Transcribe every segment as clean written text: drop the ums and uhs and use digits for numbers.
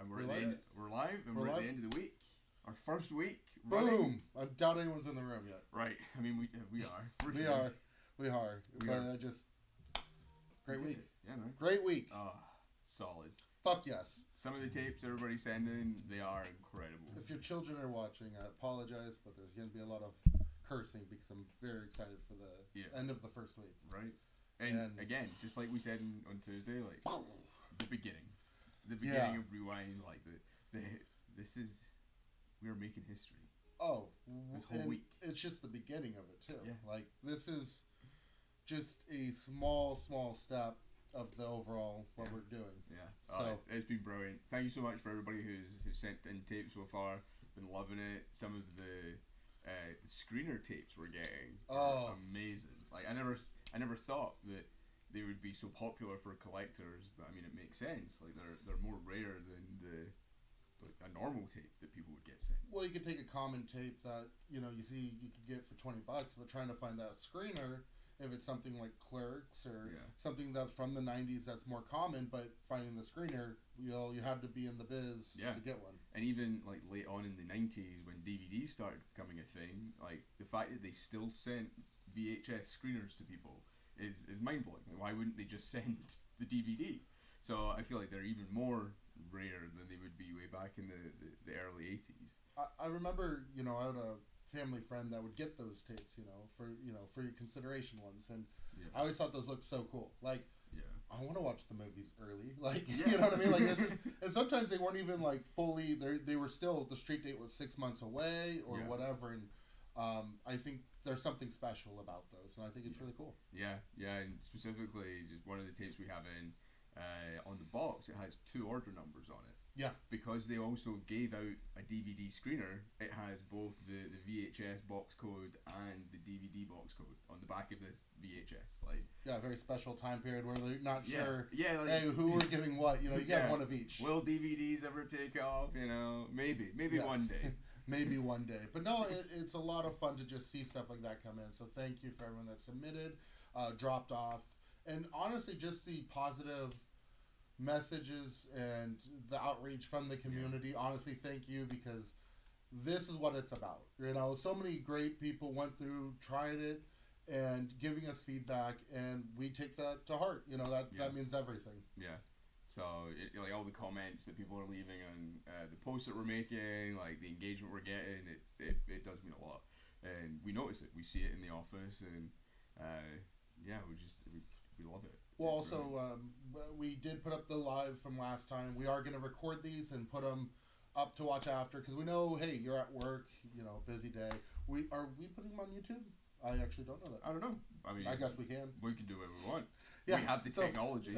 And We're live. we're live, and We're we're at live. the end of the week. Our first week running. Boom! I doubt anyone's in the room yet. Right. I mean, we are. We're We here. are. We are. We but are. I just. Great We did week. it. Yeah, man. Great week. Solid. Fuck yes. Some of the tapes everybody's sending, they are incredible. If your children are watching, I apologize, but there's going to be a lot of cursing because I'm very excited for the end of the first week. Right. And again, just like we said on Tuesday, like the beginning of Rewind, like this is, we are making history. Oh, this whole week. It's just the beginning of it too. Yeah. Like this is just a small step of the overall what we're doing. Yeah. So it's been brilliant. Thank you so much for everybody who's sent in tapes so far. Been loving it. Some of the screener tapes we're getting are amazing. Like I never thought that they would be so popular for collectors, but I mean it makes sense. Like they're more rare than a normal tape that people would get sent. Well, you could take a common tape that you see you could get for $20, but trying to find that screener, if it's something like Clerks or something that's from the '90s that's more common, but finding the screener, you had to be in the biz to get one. And even like late on in the '90s when DVDs started becoming a thing, like the fact that they still sent VHS screeners to people is mind blowing. Like, why wouldn't they just send the DVD? So I feel like they're even more rare than they would be way back in the early '80s. I remember, I had a family friend that would get those tapes, for your consideration ones, and I always thought those looked so cool. Like, I want to watch the movies early, like you know what I mean. Like this is, and sometimes they weren't even like fully. They were still, the street date was 6 months away or whatever, and I think there's something special about those, and I think it's really cool. Yeah, and specifically, just one of the tapes we have on the box, it has 2 order numbers on it. Yeah. Because they also gave out a DVD screener, it has both the VHS box code and the DVD box code on the back of this VHS. Like, a very special time period where they're not sure. Yeah. Like, hey, who we're giving what? You get one of each. Will DVDs ever take off? Maybe one day. Maybe one day. But no, it's a lot of fun to just see stuff like that come in. So thank you for everyone that submitted, dropped off, and honestly, just the positive messages and the outreach from the community. Honestly, thank you, because this is what it's about. So many great people went through, tried it, and giving us feedback, and we take that to heart. That means everything. Yeah. So like all the comments that people are leaving on the posts that we're making, like the engagement we're getting, it does mean a lot, and we notice it. We see it in the office, and we love it. Well, also, we did put up the live from last time. We are going to record these and put them up to watch after, because we know, hey, you're at work, busy day. Are we putting them on YouTube? I actually don't know that. I don't know. I mean, I guess we can. We can do what we want. Yeah, we have the technology.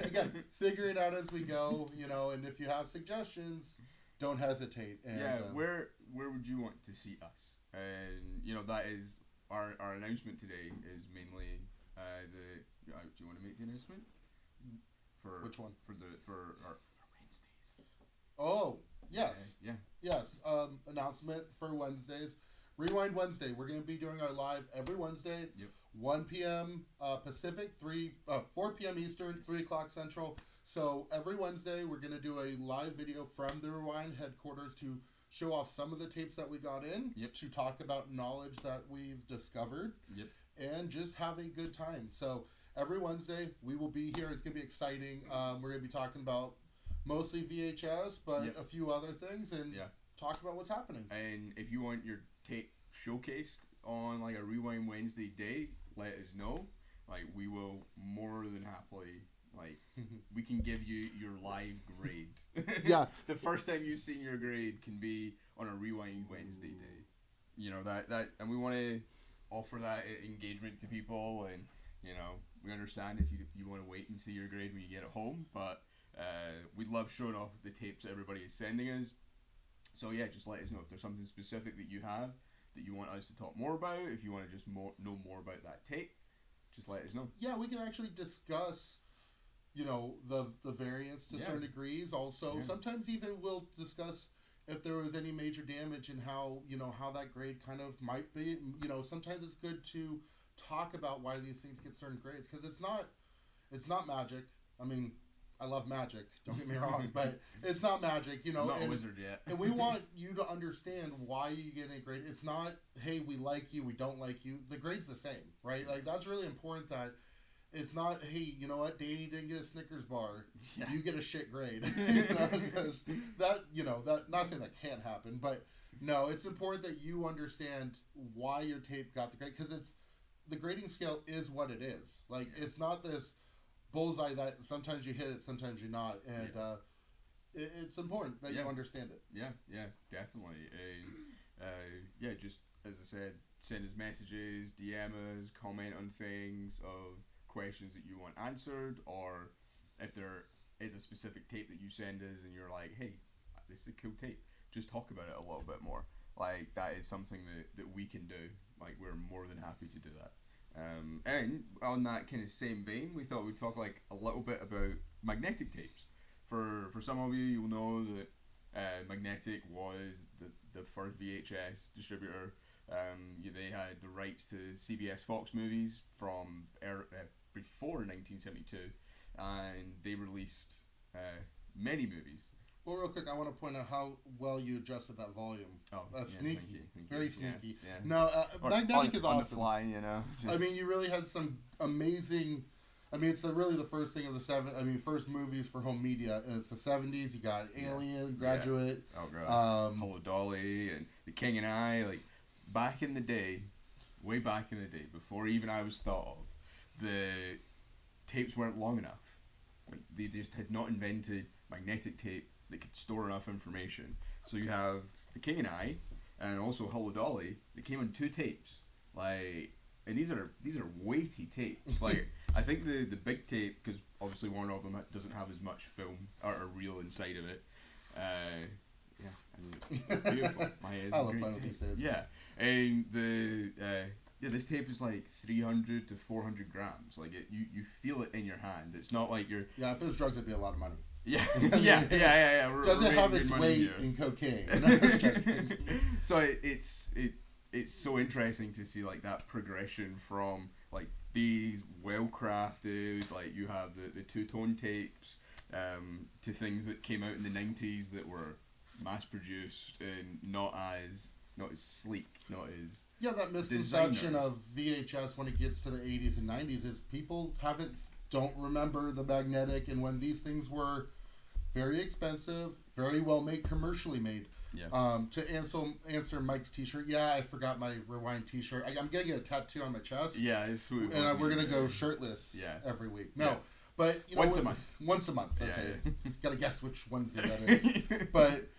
Again, figure it out as we go, and if you have suggestions, don't hesitate. And, where would you want to see us? And, that is our announcement today is mainly do you want to make the announcement? For which one? For our Wednesdays. Oh, yes. Yeah. Yes. Announcement for Wednesdays. Rewind Wednesday. We're going to be doing our live every Wednesday. Yep. 1 p.m. Pacific, 4 p.m. Eastern, 3 o'clock Central. So every Wednesday we're going to do a live video from the Rewind headquarters to show off some of the tapes that we got in, to talk about knowledge that we've discovered, and just have a good time. So every Wednesday we will be here. It's going to be exciting. We're going to be talking about mostly VHS, but a few other things, and talk about what's happening. And if you want your tape showcased on like a Rewind Wednesday day, let us know. Like, we will more than happily, like, we can give you your live grade. Yeah. The first time you've seen your grade can be on a Rewind Wednesday day. That and we want to offer that engagement to people, and we understand if you want to wait and see your grade when you get it home, but we love showing off the tapes that everybody is sending us. So just let us know if there's something specific that you have that you want us to talk more about. If you want to just know more about that tape, just let us know. Yeah, we can actually discuss, the variants to certain degrees. Also, sometimes even we'll discuss if there was any major damage and how that grade kind of might be. Sometimes it's good to talk about why these things get certain grades, because it's not magic. I mean, I love magic. Don't get me wrong, but it's not magic, you know. I'm not a wizard yet. And we want you to understand why you get a grade. It's not, hey, we like you, we don't like you. The grade's the same, right? Like that's really important. That it's not, hey, you know what, Danny didn't get a Snickers bar, Yeah. you get a shit grade, because that not saying that can't happen, but no, it's important that you understand why your tape got the grade, because the grading scale is what it is. Like it's not this bullseye that sometimes you hit it, sometimes you're not, and it's important that you understand it. Yeah, definitely. Yeah, just as I said, send us messages, DM us, comment on things of questions that you want answered, or if there is a specific tape that you send us and you're like, hey, this is a cool tape, just talk about it a little bit more. Like that is something that we can do. Like we're more than happy to do that. And on that kind of same vein, we thought we'd talk like a little bit about magnetic tapes. For some of you, you'll know that Magnetic was the first VHS distributor. They had the rights to CBS Fox movies from before 1972, and they released many movies. Well, real quick, I want to point out how well you adjusted that volume. Oh, that's yes, sneaky. Thank you. Very sneaky. Yes, yes. No, Magnetic is awesome. On the fly, you know. I mean, you really had some amazing. I mean, it's really the first thing of the first movies for home media, and it's the 70s. You got Alien, Graduate. Yeah. Oh god. Hello Dolly and The King and I. Like back in the day, way back in the day, before even I was thought of, the tapes weren't long enough. Like they just had not invented magnetic tape that could store enough information. So you have The King and I, and also Hello Dolly. They came on 2 tapes. Like, and these are weighty tapes. Like, I think the big tape, because obviously one of them doesn't have as much film or reel inside of it. Yeah, I mean it's beautiful. My head is I love great Final tape. Tape. Yeah, and this tape is like 300 to 400 grams. Like you feel it in your hand. It's not like you're. Yeah, if it was drugs, it'd be a lot of money. Yeah, yeah. Does it have its weight in cocaine? You know, so it's so interesting to see like that progression from like these well crafted, like you have the 2-tone tapes, to things that came out in the 90s that were mass produced and not as sleek, not as that misconception of VHS when it gets to the 80s and 90s is people don't remember the magnetic, and when these things were very expensive, very well made, commercially made. Yeah. To answer Mike's t-shirt, I forgot my Rewind t-shirt. I'm gonna get a tattoo on my chest. Yeah, it's sweet. And we're gonna go shirtless every week. No, but once a month. Once a month. Okay. Yeah. Gotta guess which Wednesday that is. But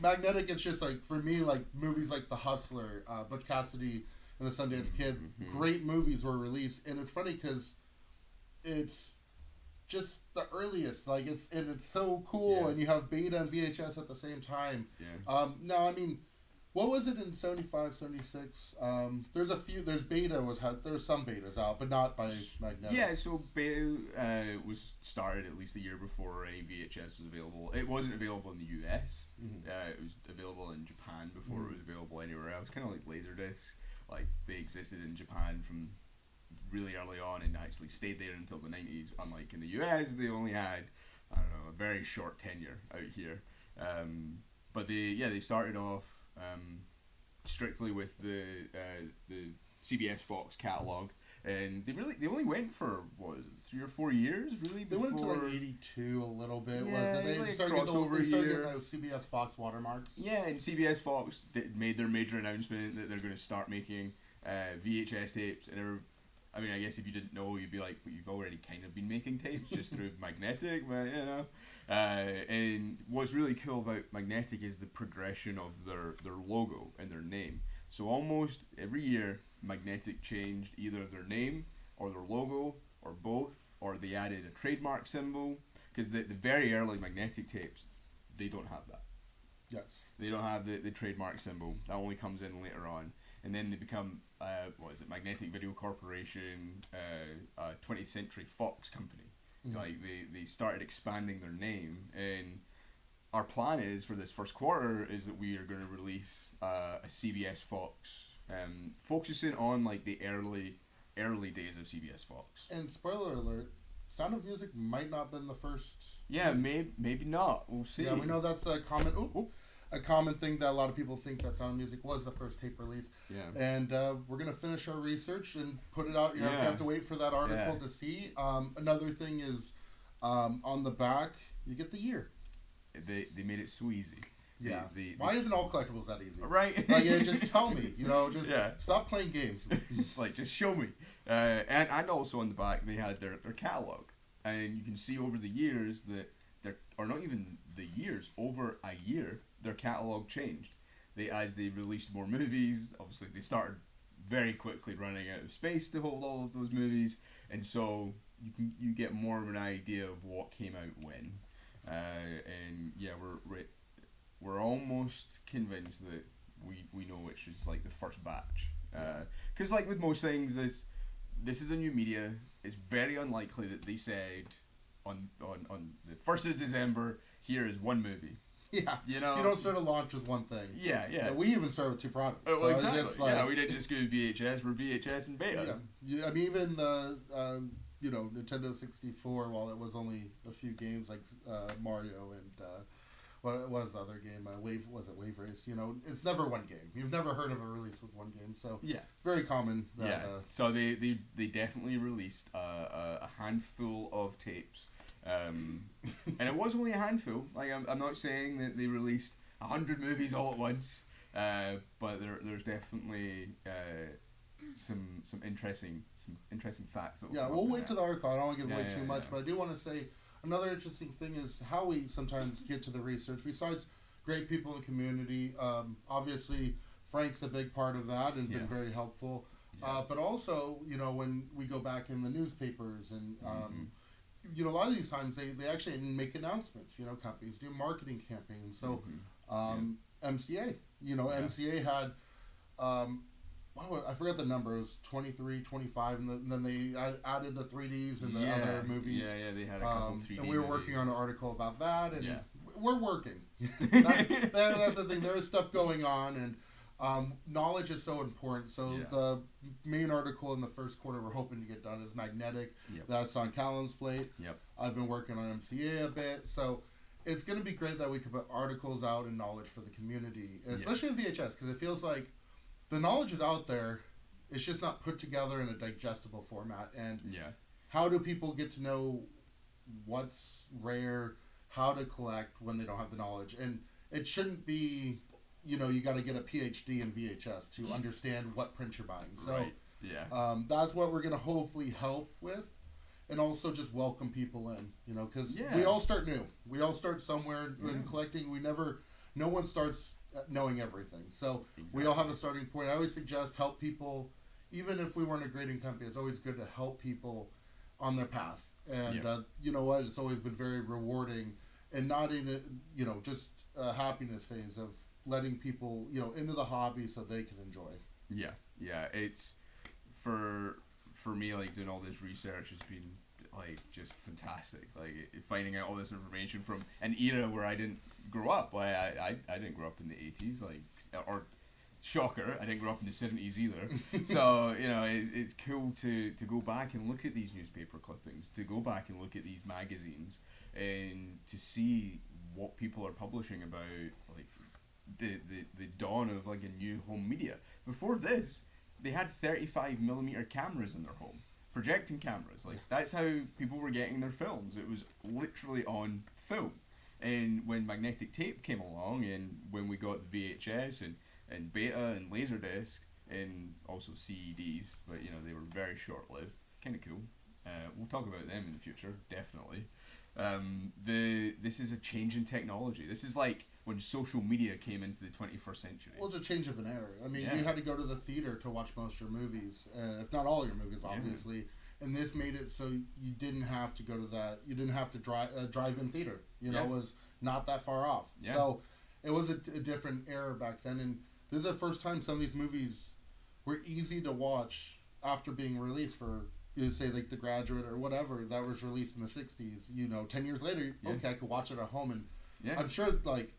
magnetic. It's just like for me, like movies like The Hustler, Butch Cassidy, and The Sundance Kid. Great movies were released, and it's funny because it's just the earliest, like it's so cool, and you have Beta and VHS at the same time. No, I mean, what was it in 75, 76? There's Beta there's some Betas out, but not by Magnetic. Yeah, so Beta was started at least a year before any VHS was available. It wasn't available in the US. It was available in Japan before it was available anywhere else. Kind of like Laserdisc. Like they existed in Japan from really early on and actually stayed there until the 90s. Unlike in the US, they only had, I don't know, a very short tenure out here. But they started off strictly with the CBS Fox catalog, and they only went for what was it, 3 or 4 years really. They went to like 82 a little bit. Yeah, was it? They started getting those CBS Fox watermarks. Yeah, and CBS Fox made their major announcement that they're going to start making VHS tapes, and I mean, I guess if you didn't know, you'd be like, but you've already kind of been making tapes just through Magnetic, but you know. And what's really cool about Magnetic is the progression of their logo and their name. So almost every year, Magnetic changed either their name or their logo or both, or they added a trademark symbol. Because the very early Magnetic tapes, they don't have that. Yes. They don't have the trademark symbol. That only comes in later on. And then they become, Magnetic Video Corporation, 20th Century Fox company. Like they started expanding their name, and our plan is for this first quarter is that we are going to release a CBS Fox, focusing on like the early days of CBS Fox. And spoiler alert, Sound of Music might not have been the first. Yeah, maybe not. We'll see. Yeah, we know that's a common. A common thing that a lot of people think that Sound of Music was the first tape release. Yeah. And we're gonna finish our research and put it out. You Yeah. have to wait for that article Yeah. to see. Another thing is on the back you get the year. They made it so easy. Yeah. Why isn't all collectibles that easy? Right. Like, yeah, just tell me. You know, just Yeah. stop playing games. It's like, just show me. And also on the back they had their catalog, and you can see over the years that or not even the years, over a year their catalog changed. As they released more movies, obviously they started very quickly running out of space to hold all of those movies, and so you get more of an idea of what came out when. And yeah, we're almost convinced that we know which is like the first batch, because like with most things, this is a new media. It's very unlikely that they said on the 1st of December, here is one movie. Yeah, you know, you don't start a launch with one thing. Yeah. We even start with 2 products. Oh, so exactly. Just like, yeah, we didn't just go VHS. We're VHS and beta. Yeah. I mean, even the Nintendo 64, while it was only a few games like Mario and what was the other game? Wave Race? You know, it's never one game. You've never heard of a release with one game, so yeah, very common. That, so they definitely released a handful of tapes. And it was only a handful. Like I'm not saying that they released 100 movies all at once, but there's definitely some interesting facts. Yeah, we'll wait to the article. I don't want to give away too much, yeah. but I do want to say another interesting thing is how we sometimes get to the research. Besides great people in the community, obviously Frank's a big part of that and been very helpful. Yeah. But also, you know, when we go back in the newspapers and you know, a lot of these times they actually make announcements. You know, companies do marketing campaigns. So MCA, you know, MCA had I forgot the number. It was 23, 25, and then they added the 3Ds and the other movies. Yeah, they had a couple 3D and we were movies. working on an article about that, and Yeah. we're working. that's the thing. There is stuff going on, and knowledge is so important. So the main article in the first quarter we're hoping to get done is Magnetic. That's on Callum's plate. I've been working on MCA a bit, so it's going to be great that we can put articles out and knowledge for the community, especially in VHS, because it feels like the knowledge is out there. It's just not put together in a digestible format. And how do people get to know what's rare, how to collect when they don't have the knowledge? And it shouldn't be, you know, you got to get a PhD in VHS to understand what print you're buying. So that's what we're going to hopefully help with. And also just welcome people in, you know, because we all start new. We all start somewhere in collecting. No one starts knowing everything. So we all have a starting point. I always suggest help people, even if we weren't a grading company, it's always good to help people on their path. And you know what? It's always been very rewarding, and not in a, you know, just a happiness phase of letting people, you know, into the hobby so they can enjoy. Yeah. It's for me, like, doing all this research has been like just fantastic. Like finding out all this information from an era where I didn't grow up. Like I didn't grow up in the 80s, like, or shocker, I didn't grow up in the 70s either. So, you know, it's cool to go back and look at these newspaper clippings, to go back and look at these magazines, and to see what people are publishing about, like, the dawn of, like, a new home media. Before this, they had 35mm cameras in their home, projecting cameras. Like, that's how people were getting their films. It was literally on film. And when magnetic tape came along, and when we got the VHS and beta and Laserdisc, and also CEDs, but, you know, they were very short-lived. Kind of cool. We'll talk about them in the future, definitely. This is a change in technology. This is like when social media came into the 21st century. Well, it's a change of an era. I mean, you had to go to the theater to watch most of your movies, if not all your movies, obviously. And this made it so you didn't have to go to that. You didn't have to drive-in theater. You know, it was not that far off. So it was a different era back then. And this is the first time some of these movies were easy to watch after being released for, you know, say, like The Graduate or whatever that was released in the 60s. You know, 10 years later, okay, I could watch it at home. And I'm sure, like,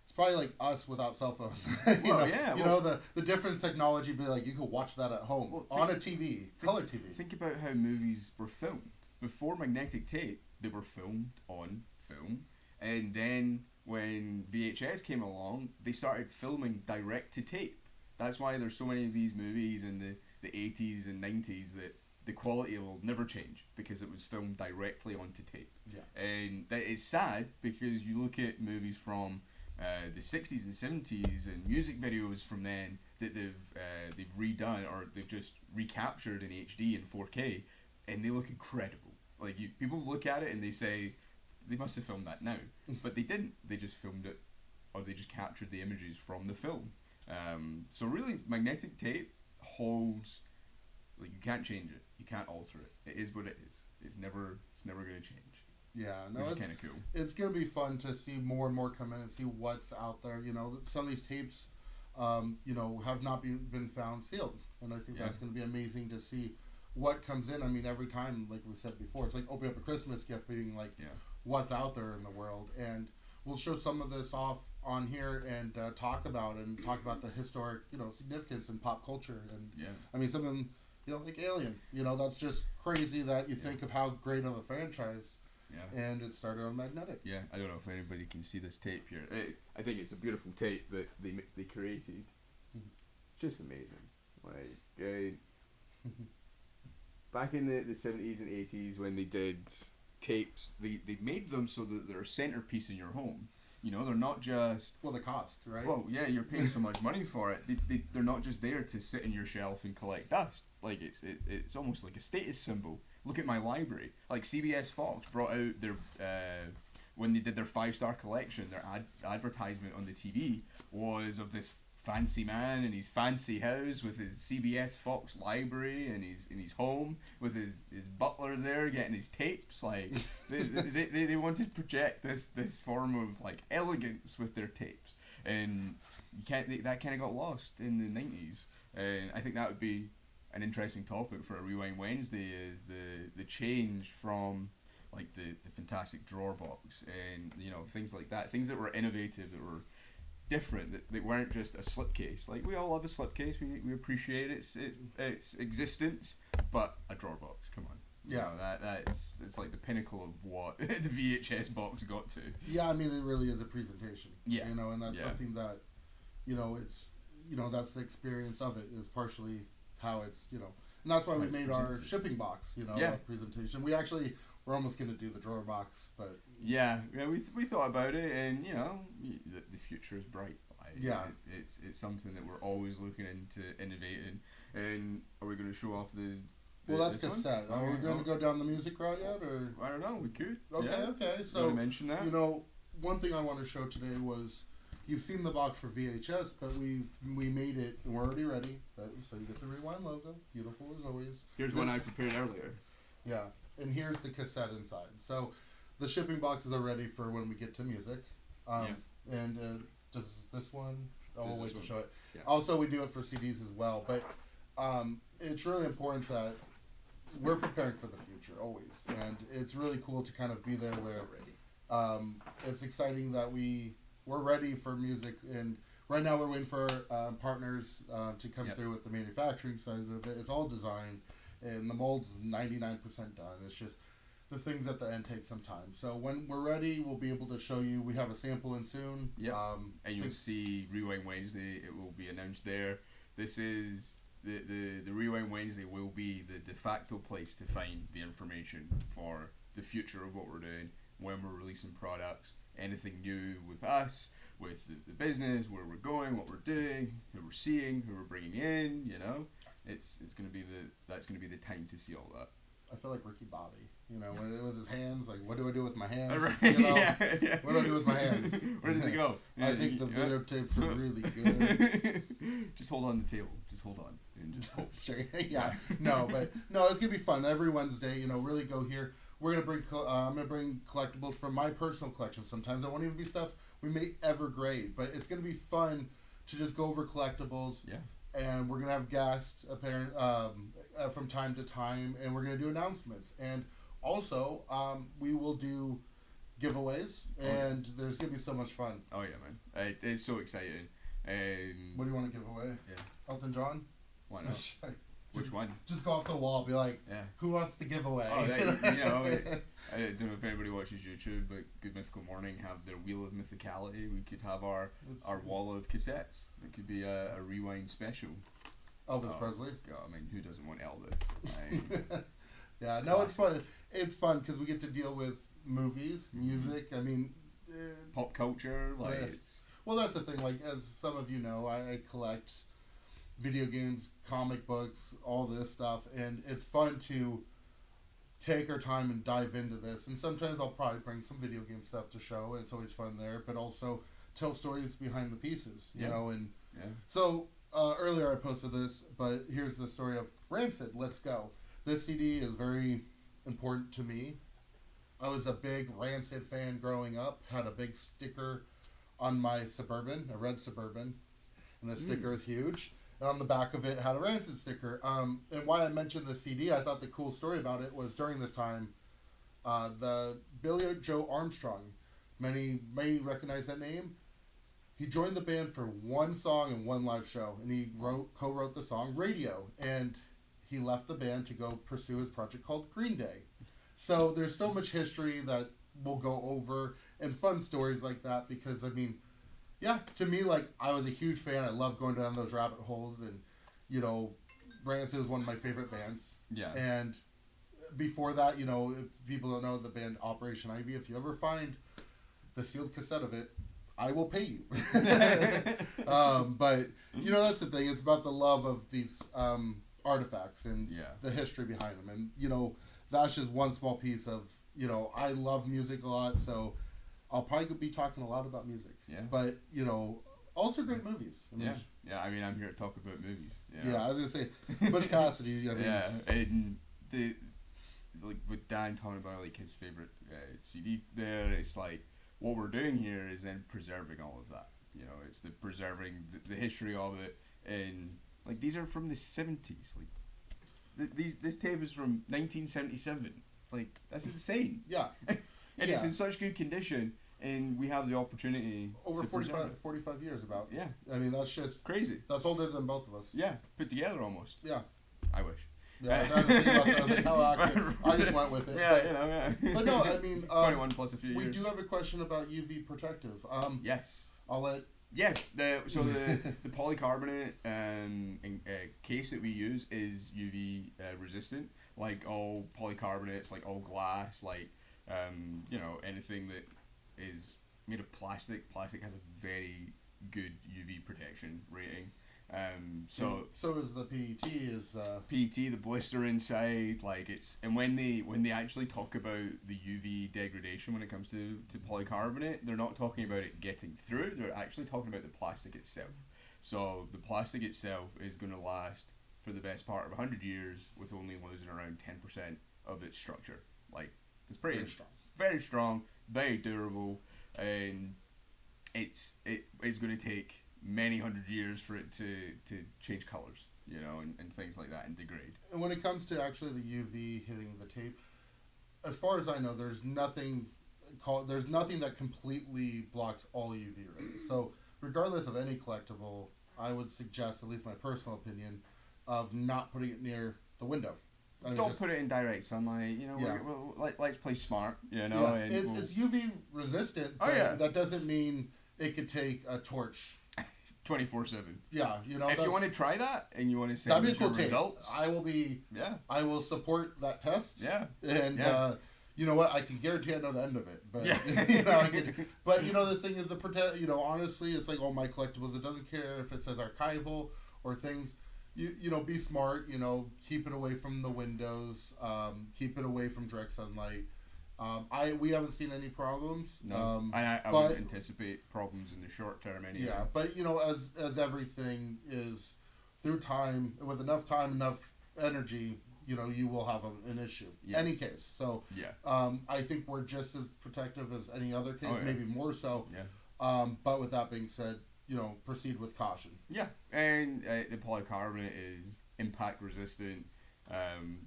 it's probably like us without cell phones. You know, the difference technology, be like, you could watch that at home on a TV, color TV. Think about how movies were filmed. before magnetic tape, they were filmed on film, and then when VHS came along, they started filming direct to tape. That's why there's so many of these movies in the 80s and 90s that the quality will never change because it was filmed directly onto tape. Yeah. And that is sad because you look at movies from the 60s and 70s and music videos from then that they've redone or they've just recaptured in HD and 4K, and they look incredible. Like people look at it and they say they must have filmed that now, but they didn't. They just filmed it, or they just captured the images from the film. So really, magnetic tape holds. Like, you can't change it. You can't alter it. It is what it is. It's never going to change. Yeah, no, Which it's is kind of cool. It's gonna be fun to see more and more come in and see what's out there. You know, some of these tapes, you know, have not been found sealed, and I think that's gonna be amazing to see what comes in. I mean, every time, like we said before, it's like opening up a Christmas gift, being like, what's out there in the world, and we'll show some of this off on here and talk about the historic, you know, significance in pop culture, and I mean, some of them. You know, like Alien. You know, that's just crazy that you think of how great of a franchise. Yeah. And it started on magnetic. Yeah, I don't know if anybody can see this tape here. I think it's a beautiful tape that they created. Just amazing. Like, back in the 70s and 80s when they did tapes, they made them so that they're a centerpiece in your home. You know, they're not just... Well, the cost, right? Well, yeah, you're paying so much money for it. They're not just there to sit in your shelf and collect dust. Like, it's almost like a status symbol. Look at my library. Like, CBS Fox brought out their... when they did their 5-star collection, their advertisement on the TV was of this fancy man in his fancy house with his CBS Fox library and in his home with his butler there getting his tapes. Like they wanted to project this form of like elegance with their tapes, and that kind of got lost in the 90s. And I think that would be an interesting topic for a Rewind Wednesday, is the change from like the fantastic drawer box and, you know, things like that, things that were innovative, that were different, that weren't just a slipcase. Like, we all love a slipcase, we appreciate its existence, but a drawer box, come on. Yeah. You know, it's like the pinnacle of what the VHS box got to. Yeah, I mean, it really is a presentation. Yeah. You know, and that's something that, you know, it's, you know, that's the experience of it, is partially how it's, you know, and that's why we made our shipping box, you know, presentation. We're almost going to do the drawer box, but... Yeah, we thought about it, and, you know, the future is bright. It's something that we're always looking into innovating. And are we going to show off the well, that's cassette. Are we going to go down the music route yet, or...? I don't know, we could. Okay, so, mention that? You know, one thing I want to show today was... You've seen the box for VHS, but we made it, and we're already ready. So you get the Rewind logo, beautiful as always. Here's one I prepared earlier. Yeah, and here's the cassette inside. So the shipping boxes are ready for when we get to music. And does this one? Oh, we'll wait to show it. Yeah. Also, we do it for CDs as well. But it's really important that we're preparing for the future always, and it's really cool to kind of be there where it's exciting that we're ready for music, and right now we're waiting for partners to come through with the manufacturing side of it. It's all design, and the mold's 99% done. It's just the things at the end take some time. So when we're ready, we'll be able to show you. We have a sample in soon. Yeah, and you'll see Rewind Wednesday. It will be announced there. This is the Rewind Wednesday will be the de facto place to find the information for the future of what we're doing, when we're releasing products. Anything new with us, with the business, where we're going, what we're doing, who we're seeing, who we're bringing in, you know, it's gonna be that's gonna be the time to see all that. I feel like Ricky Bobby, you know, with his hands, like, what do I do with my hands? Right. You know, what do I do with my hands? Where did they go? I think the videotapes are really good. Just hold on the table. Just hold on and just hold. Yeah. No, it's gonna be fun every Wednesday. You know, really go here. We're gonna bring. I'm gonna bring collectibles from my personal collection. Sometimes it won't even be stuff we may ever grade, but it's gonna be fun to just go over collectibles. Yeah. And we're gonna have guests from time to time, and we're gonna do announcements, and also we will do giveaways, and there's gonna be so much fun. Oh yeah, man! It's so exciting. What do you want to give away? Yeah. Elton John. Why not? Which one? Just go off the wall, be like, Yeah. who wants to give away? Oh, it's, I don't know if anybody watches YouTube, but Good Mythical Morning have their Wheel of Mythicality. We could have our wall of cassettes. It could be a rewind special. Elvis Presley. God, I mean, who doesn't want Elvis? Yeah, no, it's fun. It's fun because we get to deal with movies, music. I mean, pop culture. Like it's. Well, that's the thing. Like, as some of you know, I collect video games, comic books, all this stuff, and it's fun to take our time and dive into this. And sometimes I'll probably bring some video game stuff to show, and it's always fun there. But also tell stories behind the pieces, you know. And so earlier I posted this, but here's the story of Rancid. Let's Go. This CD is very important to me. I was a big Rancid fan growing up. Had a big sticker on my Suburban, a red Suburban, and the sticker is huge. And on the back of it had a Rancid sticker. And why I mentioned the CD, I thought the cool story about it was during this time, the Billy Joe Armstrong, many may recognize that name. He joined the band for one song and one live show, and he co-wrote the song Radio, and he left the band to go pursue his project called Green Day. So there's so much history that we'll go over and fun stories like that because, I mean, yeah, to me, like, I was a huge fan. I love going down those rabbit holes, and, you know, Rancid is one of my favorite bands. Yeah. And before that, you know, if people don't know the band Operation Ivy, if you ever find the sealed cassette of it, I will pay you. But, you know, that's the thing. It's about the love of these artifacts and the history behind them. And, you know, that's just one small piece of, you know, I love music a lot, so I'll probably be talking a lot about music. Yeah. But, you know, also great movies. I mean, yeah. I mean, I'm here to talk about movies. You know? Yeah, I was going to say, Butch Cassidy, I mean. Yeah, and like, with Dan talking about, like, his favorite CD there, it's like, what we're doing here is then preserving all of that. You know, it's the preserving the history of it, and, like, these are from the 70s. Like, this tape is from 1977. Like, that's insane. Yeah. And it's in such good condition, and we have the opportunity over to 45 years about. Yeah. I mean, that's just crazy. That's older than both of us. Yeah, put together almost. Yeah. I wish. Yeah, I was thinking about that. I was like, how accurate? I just went with it. Yeah, but, you know, yeah. But no, I mean, 21 plus a few years. We do have a question about UV protective. Yes. I'll let. Yes, the polycarbonate case that we use is UV resistant. Like all polycarbonates, like all glass, like you know, anything that is made of plastic. Plastic has a very good UV protection rating. So is the PET is PET, the blister inside, like it's, and when they actually talk about the UV degradation when it comes to polycarbonate, they're not talking about it getting through, they're actually talking about the plastic itself. So the plastic itself is going to last for the best part of 100 years with only losing around 10% of its structure. Like, it's pretty very strong, very durable, and it's going to take many hundred years for it to change colors, you know, and things like that, and degrade. And when it comes to actually the UV hitting the tape, as far as I know, there's nothing that completely blocks all UV rays. So regardless of any collectible, I would suggest, at least my personal opinion, of not putting it near the window. I mean, don't put it in direct sunlight, you know. Yeah. Let's play smart, you know. Yeah. And it's UV resistant, but that doesn't mean it could take a torch 24/7. Yeah, you know. If you want to try that and you want to see that'd be a cool tape. Results, I will be. Yeah. I will support that test. Yeah. And you know what? I can guarantee I know the end of it. But yeah. You know, but you know the thing is the protect. You know, honestly, it's like all my collectibles. It doesn't care if it says archival or things. You know, be smart. You know, keep it away from the windows. Keep it away from direct sunlight. We haven't seen any problems. No, I wouldn't anticipate problems in the short term anyway. Yeah, but you know, as everything is, through time, with enough time, enough energy, you know, you will have an issue. Yeah. Any case. So I think we're just as protective as any other case, maybe more so. Yeah. But with that being said, you know, proceed with caution. Yeah, and the polycarbonate is impact resistant.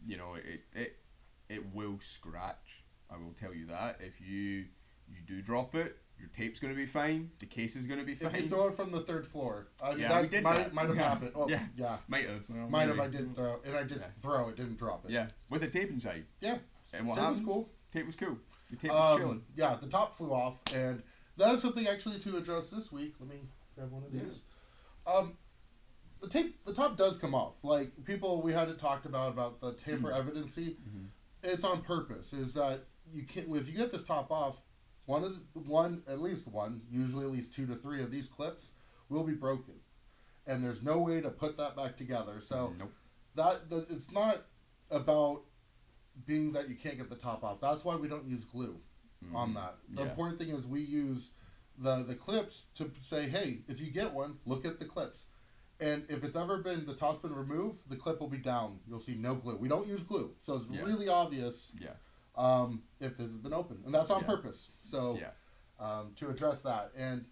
You know, it will scratch. I will tell you that if you do drop it, your tape's going to be fine. The case is going to be fine. If you throw it from the third floor, I mean, Yeah, we did that. might have Yeah. happened. Oh, Yeah. yeah. Might have. Well, Might have. maybe. I did throw, and I did Yeah. throw it, didn't drop it. Yeah, with the tape inside. Yeah. And what Tape was happened? cool. Tape was cool. The tape was chilling. Yeah, the top flew off, and that is something actually to address this week. Let me grab one of Yeah. these. The top does come off. Like people, we had it talked about the tamper evidency. Mhm. It's on purpose. Is that you can if you get this top off, at least one, usually at least 2 to 3 of these clips will be broken, and there's no way to put that back together. So Nope. that it's not about being that you can't get the top off. That's why we don't use glue on that. The Yeah. important thing is we use the clips to say, hey, if you get one, look at the clips. And if it's ever been, the top's been removed, the clip will be down. You'll see no glue. We don't use glue. So it's Yeah. really obvious Yeah. if this has been open. And that's on Yeah. purpose. So Yeah. to address that. And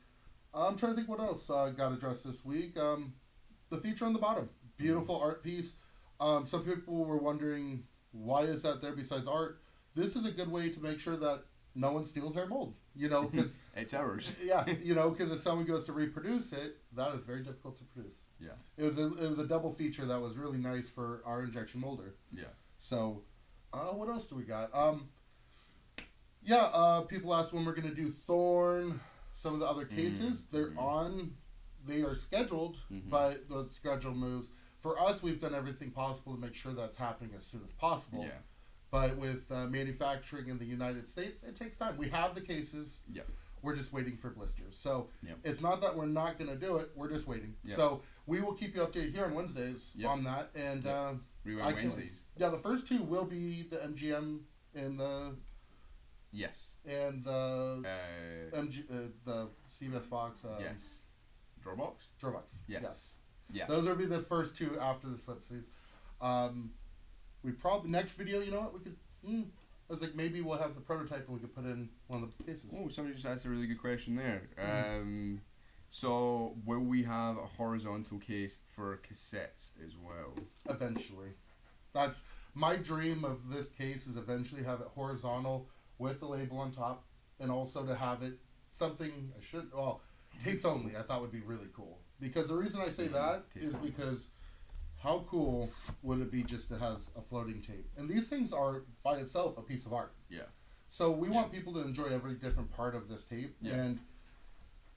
I'm trying to think what else got addressed this week. The feature on the bottom. Beautiful art piece. Some people were wondering, why is that there besides art? This is a good way to make sure that no one steals our mold. You know, because It's ours. yeah, you know, because if someone goes to reproduce it, that is very difficult to produce. Yeah. It was a double feature that was really nice for our injection molder. Yeah. So, what else do we got? People asked when we're gonna do Thorn. Some of the other cases they are scheduled, but the schedule moves. For us, we've done everything possible to make sure that's happening as soon as possible. Yeah. But with manufacturing in the United States, it takes time. We have the cases. Yep. We're just waiting for blisters. So Yep. it's not that we're not going to do it. We're just waiting. Yep. So we will keep you updated here on Wednesdays Yep. on that. And Rewind I can't Wednesdays. yeah, the first 2 will be the MGM and the Yes. the CBS Fox. Yes. Drawbox? Drawbox. Yes. Yeah. Those will be the first 2 after the slipsies. We probably next video. You know what we could. I was like, maybe we'll have the prototype and we could put in one of the cases. Oh, somebody just asked a really good question there. So, will we have a horizontal case for cassettes as well? Eventually, that's my dream of this case. Is eventually have it horizontal with the label on top, and also to have it something tapes only. I thought would be really cool. Because the reason I say that is because how cool would it be just to have a floating tape? And these things are by itself a piece of art. Yeah. So we want people to enjoy every different part of this tape. Yeah. And,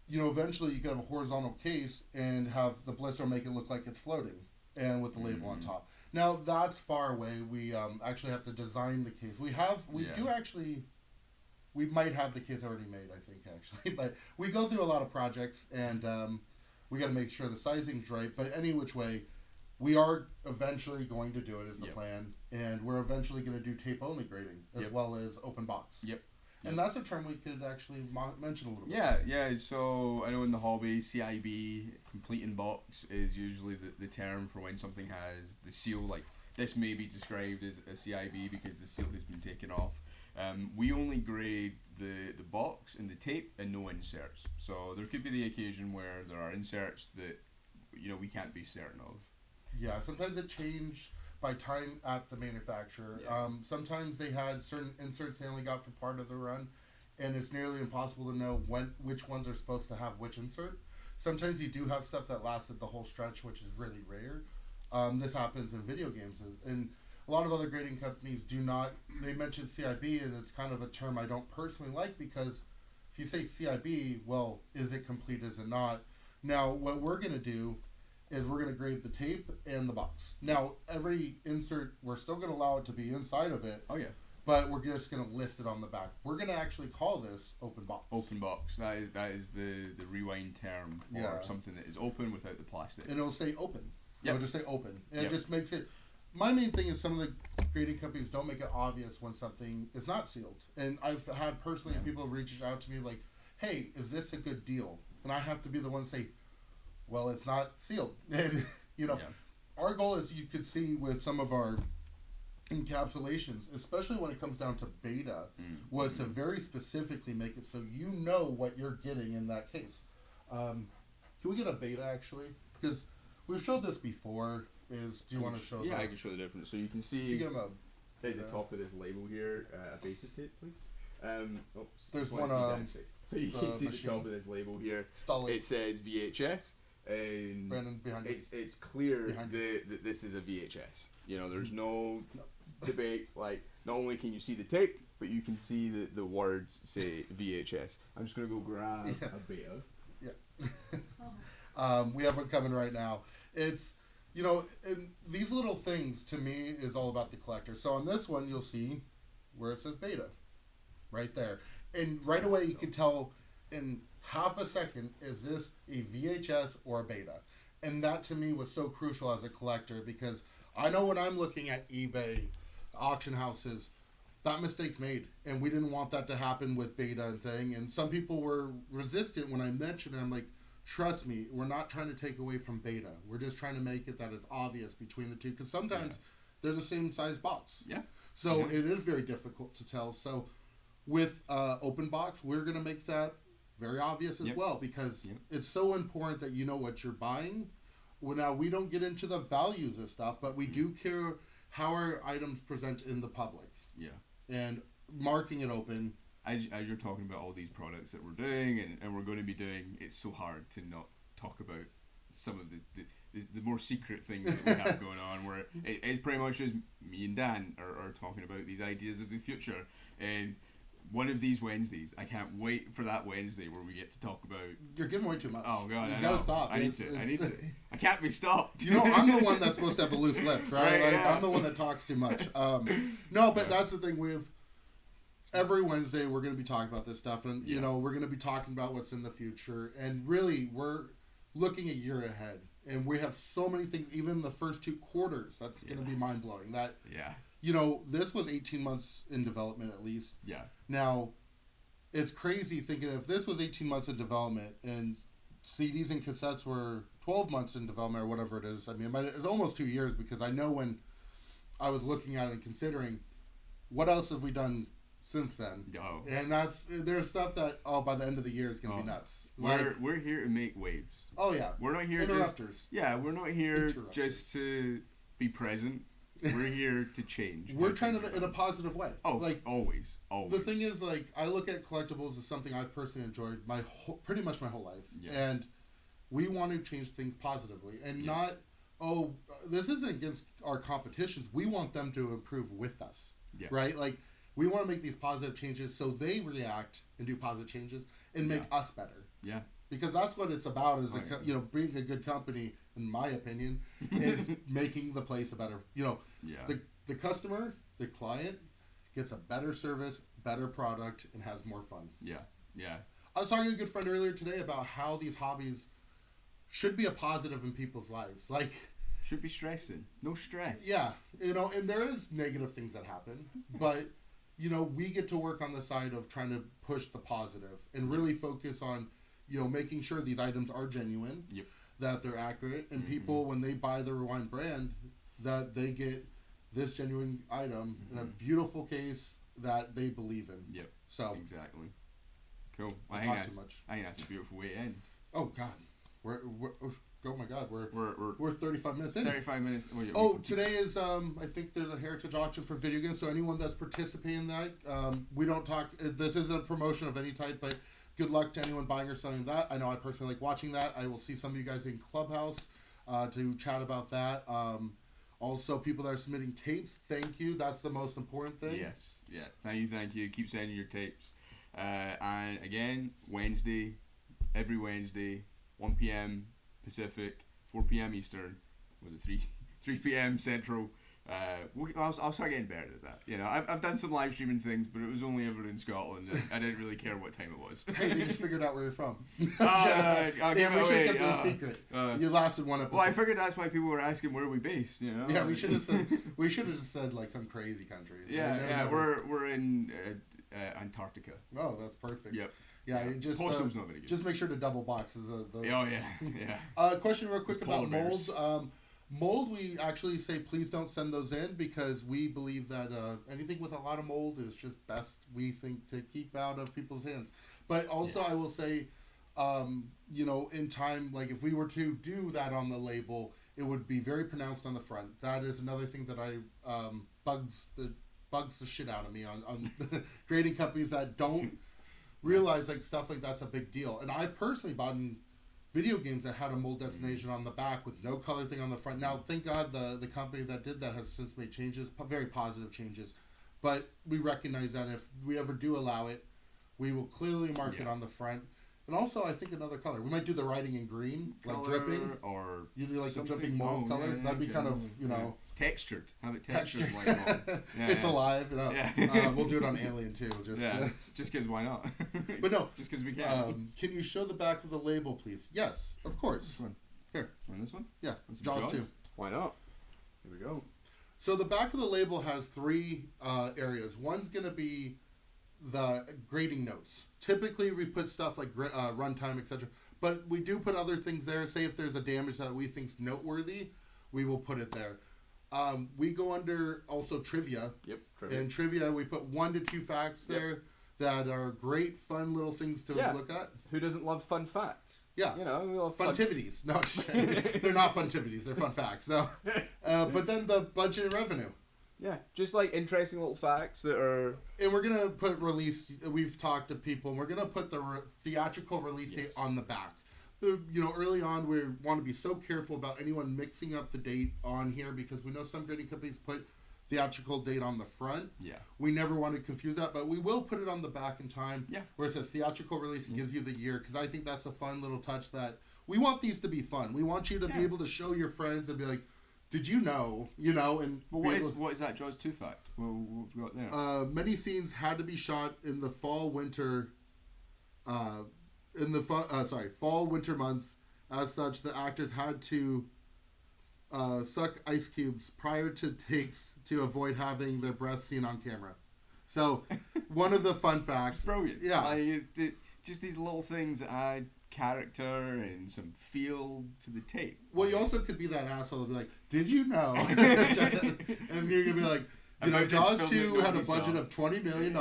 you know, eventually you could have a horizontal case and have the blister make it look like it's floating and with the label on top. Now, that's far away. We actually have to design the case. We might have the case already made, I think, actually. But we go through a lot of projects and we got to make sure the sizing's right. But any which way, we are eventually going to do it is the plan, and we're eventually going to do tape-only grading as well as open box. Yep. And that's a term we could actually mention a little bit. Yeah. So I know in the hobby, CIB, complete in box, is usually the term for when something has the seal. Like this may be described as a CIB because the seal has been taken off. We only grade the box and the tape and no inserts. So there could be the occasion where there are inserts that we can't be certain of. Yeah, sometimes it changed by time at the manufacturer. Yeah. Sometimes they had certain inserts they only got for part of the run, and it's nearly impossible to know which ones are supposed to have which insert. Sometimes you do have stuff that lasted the whole stretch, which is really rare. This happens in video games, and a lot of other grading companies do not. They mention CIB, and it's kind of a term I don't personally like because if you say CIB, well, is it complete? Is it not? Now, what we're going to do is we're going to grade the tape and the box. Now, every insert, we're still going to allow it to be inside of it. Oh, yeah. But we're just going to list it on the back. We're going to actually call this open box. Open box. That is the rewind term for something that is open without the plastic. And it'll say open. Yep. It'll just say open. And it just makes it... My main thing is some of the grading companies don't make it obvious when something is not sealed. And I've had personally people reach out to me like, hey, is this a good deal? And I have to be the one to say, well, it's not sealed. And, our goal, as you could see with some of our encapsulations, especially when it comes down to beta, was to very specifically make it so you know what you're getting in that case. Can we get a beta, actually? Because we've showed this before. Do you want to show that? Yeah, I can show the difference. So you can see If you get them at the top of this label here, a beta tape, please. There's what one, is he downstairs? So you the can see the machine. top of this label here. Stall It says VHS, and Brandon behind you. it's clear Behind that this is a VHS. You know, there's no debate. Like, not only can you see the tape, but you can see the words say VHS. I'm just gonna go grab a beta. We have one coming right now. It's, and these little things to me is all about the collector. So on this one, you'll see where it says beta, right there, and right away you can tell in half a second, is this a VHS or a beta? And that to me was so crucial as a collector, because I know when I'm looking at eBay, auction houses, that mistake's made, and we didn't want that to happen with beta and thing. And some people were resistant when I mentioned it. I'm like, trust me, we're not trying to take away from beta. We're just trying to make it that it's obvious between the two, because sometimes they're the same size box. Yeah. So it is very difficult to tell. So with open box, we're going to make that very obvious as well, because it's so important that you know what you're buying. Well, now, we don't get into the values of stuff, but we do care how our items present in the public. Yeah. And marking it open. As you're talking about all these products that we're doing and we're going to be doing, it's so hard to not talk about some of the more secret things that we have going on, where it's pretty much just me and Dan are talking about these ideas of the future. And one of these Wednesdays, I can't wait for that Wednesday where we get to talk about... You're giving away too much. Oh, God, you I gotta know. stop. I need to. I can't be stopped. I'm the one that's supposed to have the loose lips, right? Right, I'm the one that talks too much. No, but that's the thing. Every Wednesday, we're going to be talking about this stuff. And, we're going to be talking about what's in the future. And really, we're looking a year ahead. And we have so many things, even the first 2 quarters, that's going to be mind-blowing. That, this was 18 months in development at least. Yeah. Now, it's crazy thinking if this was 18 months in development and CDs and cassettes were 12 months in development or whatever it is. I mean, it's almost 2 years, because I know when I was looking at it and considering what else have we done since then. Oh. And there's stuff that, by the end of the year is going to be nuts. We're here to make waves. Oh, yeah. We're not here we're not here just to be present. We're here to change. We're trying to in a positive way. Oh, like always. The thing is, like, I look at collectibles as something I've personally enjoyed pretty much my whole life, and we want to change things positively, and not. This isn't against our competitions. We want them to improve with us, right? Like, we want to make these positive changes so they react and do positive changes and make us better. Yeah. Because that's what it's about, is being a good company, in my opinion, is making the place a better. The customer, the client, gets a better service, better product, and has more fun. Yeah, yeah. I was talking to a good friend earlier today about how these hobbies should be a positive in people's lives. Like, should be stressing. No stress. Yeah, and there is negative things that happen, but we get to work on the side of trying to push the positive and really focus on. Making sure these items are genuine, that they're accurate, and people, when they buy the Rewind brand, that they get this genuine item in a beautiful case that they believe in. Yep. So exactly. Cool. I talk too much. I think that's a beautiful way to end. Oh God, we're oh my God, we're 35 minutes in. 35 minutes. Today is I think there's a heritage auction for video games. So anyone that's participating in that, we don't talk. This isn't a promotion of any type, but. Good luck to anyone buying or selling that. I know I personally like watching that. I will see some of you guys in Clubhouse to chat about that. Also, people that are submitting tapes, thank you. That's the most important thing. Yes. Yeah. Thank you. Keep sending your tapes. And again, every Wednesday, 1 p.m. Pacific, 4 p.m. Eastern, was it 3 p.m. Central. I'll start getting better at that. I've done some live streaming things, but it was only ever in Scotland, and I didn't really care what time it was. Hey, they just figured out where you're from. I'll give we should have kept it a secret. You lasted one episode. Well, I figured that's why people were asking where we based. Yeah, we should have said like some crazy country. Yeah, we're in Antarctica. Oh, that's perfect. Yep. Yeah, just not very good. Just make sure to double box yeah. Question real quick about mold. Mold, we actually say please don't send those in, because we believe that anything with a lot of mold is just best, we think, to keep out of people's hands. But also I will say, in time, like if we were to do that on the label, it would be very pronounced on the front. That is another thing that bugs bugs the shit out of me on grading companies that don't realize like stuff like that's a big deal. And I've personally bought in video games that had a mold destination on the back with no color thing on the front. Now, thank God the company that did that has since made changes, very positive changes. But we recognize that if we ever do allow it, we will clearly mark it on the front. And also, I think another color. We might do the writing in green, like color, dripping. Or you do like the dripping mold color. That'd be kind of, you know... Textured. Have it textured like mold. It's alive, you know. We'll do it on Alien too. Just because why not? But no. Just because we can. Can you show the back of the label, please? Yes, of course. This one. Here. And this one? Yeah. Jaws 2. Why not? Here we go. So the back of the label has 3 areas. One's going to be the grading notes. Typically, we put stuff like runtime, etc. But we do put other things there. Say if there's a damage that we think's noteworthy, we will put it there. We go under also trivia. Yep, trivia. In trivia, we put 1 to 2 facts there that are great, fun little things to look at. Who doesn't love fun facts? Yeah. You know, we love funtivities. No, they're not funtivities. They're fun facts. No. But then the budget and revenue. Yeah, just like interesting little facts that are... And we're going to put release... We've talked to people, and we're going to put the theatrical release date on the back. Early on, we want to be so careful about anyone mixing up the date on here because we know some grading companies put theatrical date on the front. Yeah. We never want to confuse that, but we will put it on the back in time. Yeah. Where it says theatrical release and gives you the year because I think that's a fun little touch that we want these to be fun. We want you to be able to show your friends and be like, did you know? And what is that Jaws 2 fact? What have we got there? Many scenes had to be shot in the fall winter months. As such, the actors had to suck ice cubes prior to takes to avoid having their breath seen on camera. So, one of the fun facts. Brilliant. Yeah. Like, it's just these little things that add character and some feel to the tape. Well, you also could be that asshole and be like, did you know? And you're going to be like, Jaws 2 had a budget of $20 million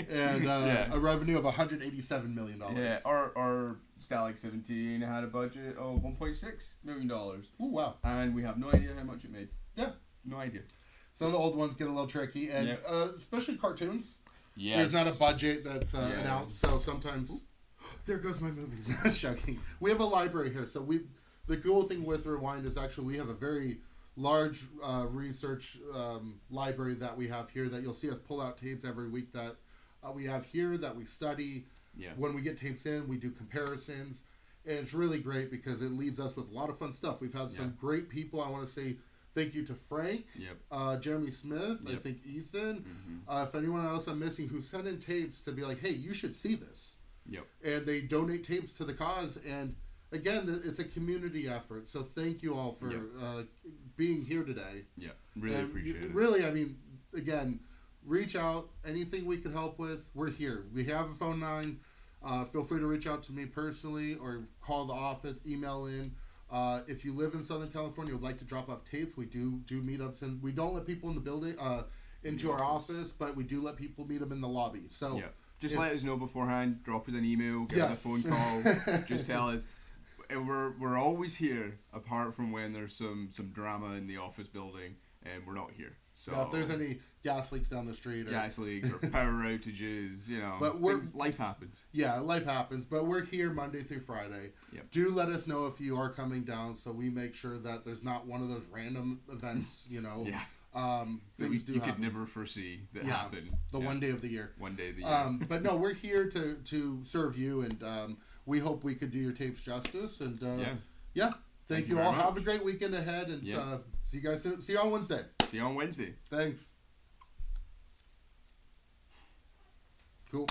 and a revenue of $187 million. Yeah, or Stalag 17 had a budget of $1.6 million. Oh, wow. And we have no idea how much it made. Yeah. No idea. Some of the old ones get a little tricky, and especially cartoons. Yes. There's not a budget that's announced, so sometimes... There goes my movies. Shocking. We have a library here, so the cool thing with Rewind is actually we have a very large research library that we have here that you'll see us pull out tapes every week that we have here that we study. Yeah. When we get tapes in, we do comparisons, and it's really great because it leads us with a lot of fun stuff. We've had some great people. I want to say thank you to Frank, Jeremy Smith, I think Ethan, if anyone else I'm missing who sent in tapes to be like, hey, you should see this. Yep. And they donate tapes to the cause, and again, it's a community effort. So thank you all for being here today. Yeah, really appreciate it. Really, I mean, again, reach out. Anything we can help with, we're here. We have a phone line. Feel free to reach out to me personally or call the office, email in. If you live in Southern California, would like to drop off tapes, we do meetups, and we don't let people in the building into our office, but we do let people meet them in the lobby. So. Yeah. Just let us know beforehand. Drop us an email. Give us a phone call. Just tell us. And we're always here, apart from when there's some drama in the office building, and we're not here. So if there's any gas leaks down the street, gas leaks or power outages, but life happens. Yeah, life happens. But we're here Monday through Friday. Yep. Do let us know if you are coming down, so we make sure that there's not one of those random events. Yeah. Things you could never foresee that happen. One day of the year. One day of the year. But no, we're here to serve you, and we hope we could do your tapes justice. And thank you all. Much. Have a great weekend ahead, and see you guys soon. See you on Wednesday. See you on Wednesday. Thanks. Cool.